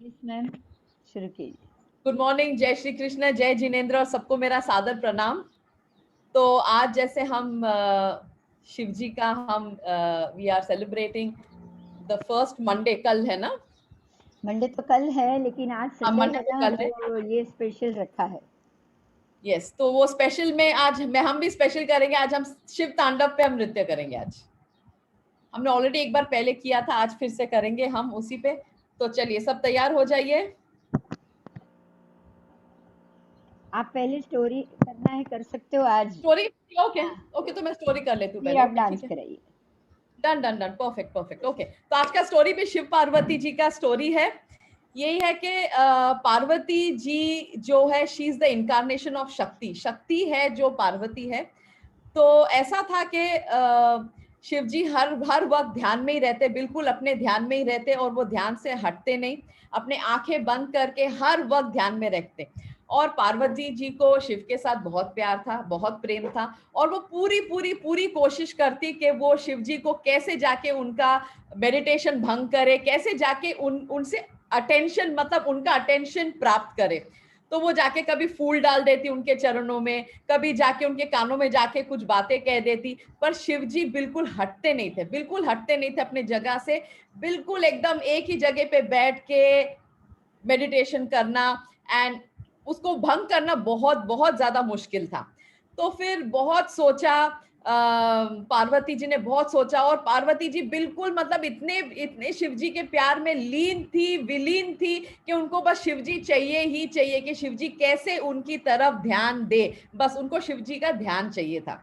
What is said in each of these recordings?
Yes ma'am, शुरू कीजिए। Good morning, जय श्री कृष्ण, जय जिनेन्द्र और सबको मेरा सादर प्रणाम। तो आज जैसे हम शिव जी का हम we are celebrating the first Monday, कल है ना? मंडे तो कल है, लेकिन आज हाँ, संडे मंडे है तो ना, कल है। तो ये स्पेशल रखा है। यस, तो वो स्पेशल में आज हम भी स्पेशल करेंगे। आज हम शिव तांडव पे हम नृत्य करेंगे। आज हमने ऑलरेडी एक बार पहले किया था, आज फिर से करेंगे हम उसी पे। तो चलिए सब तैयार हो जाइए। आप पहले स्टोरी करना है, कर सकते हो आज। स्टोरी? ओके हाँ, ओके, तो मैं स्टोरी कर लेती हूँ फिर पहले। आप ओके, डांस ठीक है। कराइए। Done done done, perfect perfect. Okay, तो आज का स्टोरी भी शिव पार्वती जी का स्टोरी है। यही है कि पार्वती जी जो है, she is the incarnation of शक्ति। शक्ति है जो पार्वती है। तो ऐसा था कि शिव जी हर हर वक्त ध्यान में ही रहते, बिल्कुल अपने ध्यान में ही रहते, और वो ध्यान से हटते नहीं। अपने आंखें बंद करके हर वक्त ध्यान में रखते। और पार्वती जी को शिव के साथ बहुत प्यार था, बहुत प्रेम था। और वो पूरी पूरी पूरी कोशिश करती कि वो शिव जी को कैसे जाके उनका मेडिटेशन भंग करे, कैसे जाके उनसे अटेंशन, मतलब उनका अटेंशन प्राप्त करे। तो वो जाके कभी फूल डाल देती उनके चरणों में, कभी जाके उनके कानों में जाके कुछ बातें कह देती। पर शिव जी बिल्कुल हटते नहीं थे, बिल्कुल हटते नहीं थे अपने जगह से। बिल्कुल एकदम एक ही जगह पे बैठ के मेडिटेशन करना, एंड उसको भंग करना बहुत बहुत ज्यादा मुश्किल था। तो फिर बहुत सोचा, पार्वती जी ने बहुत सोचा, और पार्वती जी बिल्कुल मतलब इतने इतने शिव जी के प्यार में लीन थी, विलीन थी, कि उनको बस शिव जी चाहिए ही चाहिए, कि शिव जी कैसे उनकी तरफ ध्यान दे। बस उनको शिव जी का ध्यान चाहिए था।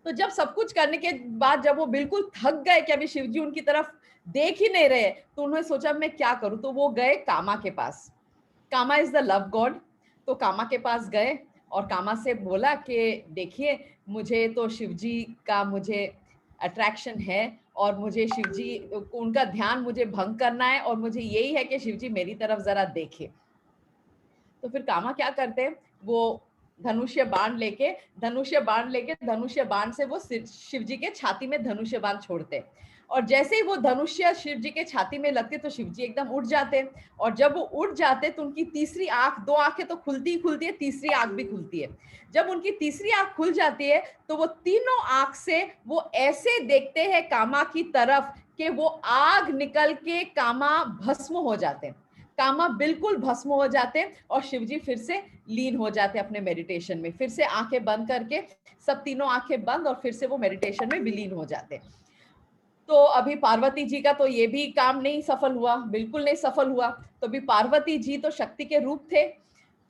तो जब सब कुछ करने के बाद जब वो बिल्कुल थक गए कि अभी शिव जी उनकी तरफ देख ही नहीं रहे, तो उन्होंने सोचा मैं क्या करूं। तो वो गए कामा के पास। कामा इज द लव गॉड। तो कामा के पास गए और कामा से बोला कि देखिए, मुझे तो शिव जी का मुझे अट्रैक्शन है, और मुझे शिव जी उनका ध्यान मुझे भंग करना है, और मुझे यही है कि शिव जी मेरी तरफ जरा देखे। तो फिर कामा क्या करते, वो धनुष्य बाण से वो शिव जी के छाती में धनुष्य बाण छोड़ते। और जैसे ही वो धनुष्य शिव जी के छाती में लगते, तो शिव जी एकदम उठ जाते। और जब वो उठ जाते, तो उनकी तीसरी आंख, दो आंखें तो खुलती ही खुलती है, तीसरी आंख भी खुलती है। जब उनकी तीसरी आंख खुल जाती है, तो वो तीनों आंख से वो ऐसे देखते हैं कामा की तरफ कि वो आग निकल के कामा भस्म हो जाते हैं। कामा बिल्कुल भस्म हो जाते, और शिवजी फिर से लीन हो जाते अपने मेडिटेशन में। फिर से आंखें बंद करके, सब तीनों आंखें बंद, और फिर से वो मेडिटेशन में विलीन हो जाते। तो अभी पार्वती जी का तो ये भी काम नहीं सफल हुआ, बिल्कुल नहीं सफल हुआ। तो अभी पार्वती जी तो शक्ति के रूप थे।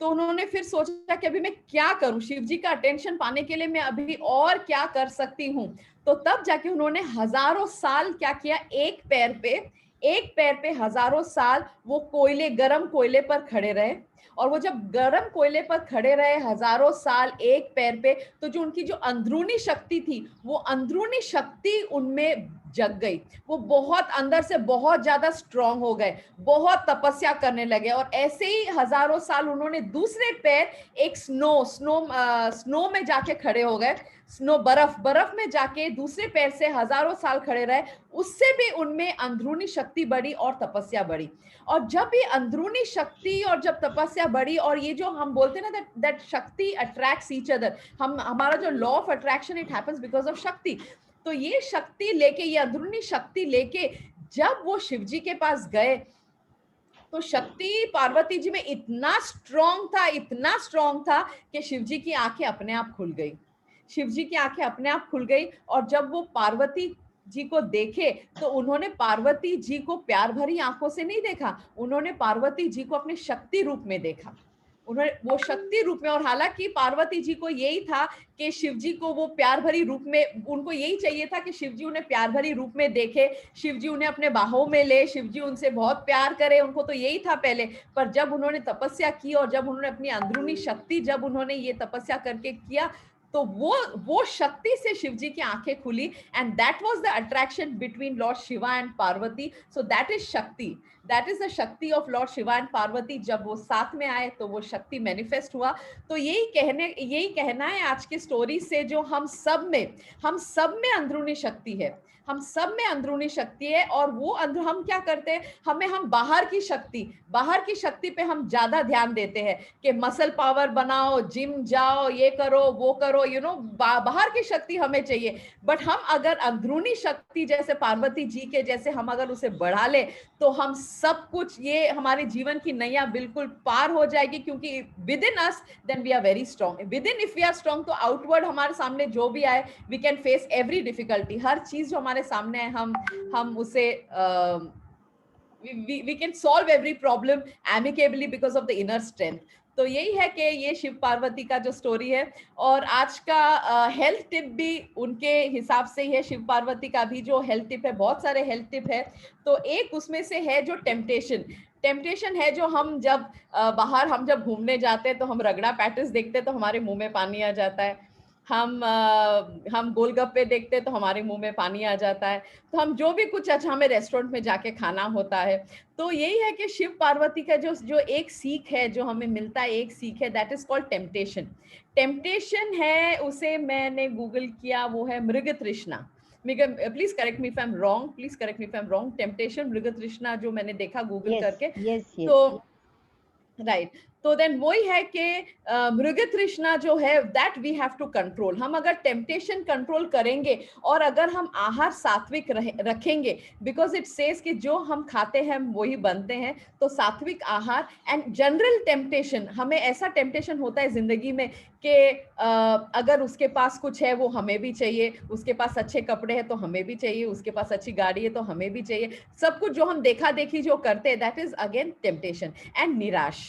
तो उन्होंने फिर सोचा कि अभी मैं क्या करूं, शिव जी का अटेंशन पाने के लिए मैं अभी और क्या कर सकती हूँ। तो तब जाके उन्होंने हजारों साल क्या किया, एक पैर पे हजारों साल वो कोयले, गरम कोयले पर खड़े रहे। और वो जब गरम कोयले पर खड़े रहे हजारों साल एक पैर पे, तो जो उनकी जो अंदरूनी शक्ति थी, वो अंदरूनी शक्ति उनमें जग गई। वो बहुत अंदर से बहुत ज्यादा स्ट्रांग हो गए, बहुत तपस्या करने लगे। और ऐसे ही हजारों साल उन्होंने दूसरे पैर एक स्नो में जाके खड़े हो गए। स्नो, बर्फ में जाके दूसरे पैर से हजारों साल खड़े रहे। उससे भी उनमें अंदरूनी शक्ति बढ़ी और तपस्या बढ़ी। और जब ये अंदरूनी शक्ति और जब तपस्या बढ़ी, और ये जो हम बोलते हैं ना, दैट शक्ति अट्रैक्ट्स ईच अदर, हम हमारा जो law of attraction, it happens because of शक्ति। तो ये शक्ति लेके, ये अंदरूनी शक्ति लेके जब वो शिवजी के पास गए, तो शक्ति पार्वती जी में इतना स्ट्रांग था, इतना स्ट्रांग था, कि शिवजी की आंखें अपने आप खुल गई। शिवजी की आंखें अपने आप खुल गई। और जब वो पार्वती जी को देखे, तो उन्होंने पार्वती जी को प्यार भरी आंखों से नहीं देखा, उन्होंने पार्वती जी को अपने शक्ति रूप में देखा। उन्होंने वो शक्ति रूप में, और हालांकि पार्वती जी को यही था कि शिव जी को वो प्यार भरी रूप में, उनको यही चाहिए था कि शिव जी उन्हें प्यार भरी रूप में देखे, शिव जी उन्हें अपने बाहों में ले, शिव जी उनसे बहुत प्यार करे, उनको तो यही था पहले। पर जब उन्होंने तपस्या की, और जब उन्होंने अपनी अंदरूनी शक्ति, जब उन्होंने ये तपस्या करके किया, तो वो शक्ति से शिव जी की आंखें खुली। And that was the attraction between Lord Shiva and Parvati. So that is शक्ति, दैट इज द शक्ति of Lord Shiva and Parvati. जब वो साथ में आए, तो वो शक्ति मैनिफेस्ट हुआ। तो यही कहना है आज की स्टोरी से, जो हम सब में अंदरूनी शक्ति है। हम सब में अंदरूनी शक्ति है, और वो हम क्या करते हैं, हम बाहर की शक्ति पे हम ज्यादा ध्यान देते हैं कि मसल पावर बनाओ, जिम जाओ, ये करो, वो करो, बाहर की शक्ति हमें चाहिए। बट हम अगर अंदरूनी शक्ति जैसे पार्वती जी के जैसे हम अगर उसे बढ़ा ले, तो हम सब कुछ, ये हमारे जीवन की नैया बिल्कुल पार हो जाएगी, क्योंकि within us then we are very strong. Within if we are strong, तो आउटवर्ड हमारे सामने जो भी आए, we can face every difficulty. हर चीज जो हमारे सामने है, हम उसे we can solve every problem amicably because of the inner strength. तो यही है कि ये शिव पार्वती का जो स्टोरी है। और आज का हेल्थ टिप भी उनके हिसाब से ही है। शिव पार्वती का भी जो हेल्थ टिप है, बहुत सारे हेल्थ टिप है, तो एक उसमें से है जो टेम्पटेशन है, जो हम जब बाहर हम जब घूमने जाते हैं, तो हम रगड़ा पैटिस देखते हैं तो हमारे मुंह में पानी आ जाता है। हम गोलगप्पे देखते हैं तो हमारे मुंह में पानी आ जाता है। तो हम जो भी कुछ, अच्छा हमें रेस्टोरेंट में जाके खाना होता है, तो यही है कि शिव पार्वती का जो जो एक सीख है, जो हमें मिलता है, एक सीख है, दैट इज कॉल्ड टेम्पटेशन है, उसे मैंने गूगल किया, वो है मृग तृष्णा। Please correct me if I am wrong. Temptation, मृग तृष्णा, जो मैंने देखा गूगल यस करके। यस तो यस। राइट, तो देन वही है कि मृग तृष्णा जो है, that we have to control. हम अगर टेम्पटेशन कंट्रोल करेंगे, और अगर हम आहार सात्विक रखेंगे, बिकॉज इट सेज कि जो हम खाते हैं वही बनते हैं, तो सात्विक आहार एंड जनरल टेम्पटेशन, हमें ऐसा टेम्पटेशन होता है जिंदगी में कि अगर उसके पास कुछ है वो हमें भी चाहिए, उसके पास अच्छे कपड़े हैं तो हमें भी चाहिए, उसके पास अच्छी गाड़ी है तो हमें भी चाहिए, सब कुछ जो हम देखा देखी जो करते हैं, that is again temptation. And निराश,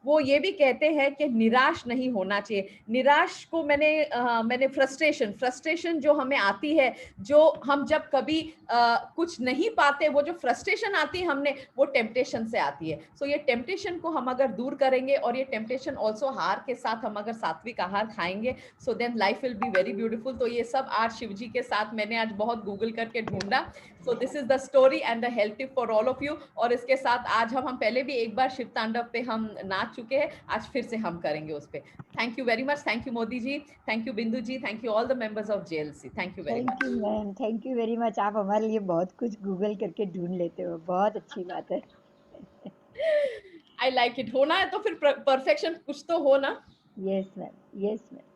वो ये भी कहते हैं कि निराश नहीं होना चाहिए। निराश को मैंने फ्रस्ट्रेशन जो हमें आती है, जो हम जब कभी कुछ नहीं पाते, वो जो फ्रस्ट्रेशन आती है हमने, वो टेम्पटेशन से आती है। सो ये टेम्पटेशन को हम अगर दूर करेंगे, और ये टेम्पटेशन ऑल्सो हार के साथ हम अगर सात्विक आहार खाएंगे, so then life will be very beautiful. तो ये सब आज शिव जी के साथ मैंने आज बहुत गूगल करके ढूंढा। So this is the story and the health tip for all of you. और इसके साथ आज हम पहले भी एक बार शिव तांडव पे हम नाच चुके हैं, आज फिर से हम करेंगे उस पे। Thank you very much. Thank you Modi ji, thank you Bindu ji, thank you all the members of JLC. Thank you very thank much. You ma'am, thank you very much. आप हमारे लिए बहुत कुछ गूगल करके ढूंढ लेते हो, बहुत अच्छी बात है। I like it. होना है तो फिर परफेक्शन कुछ तो हो ना। Yes ma'am, yes ma'am.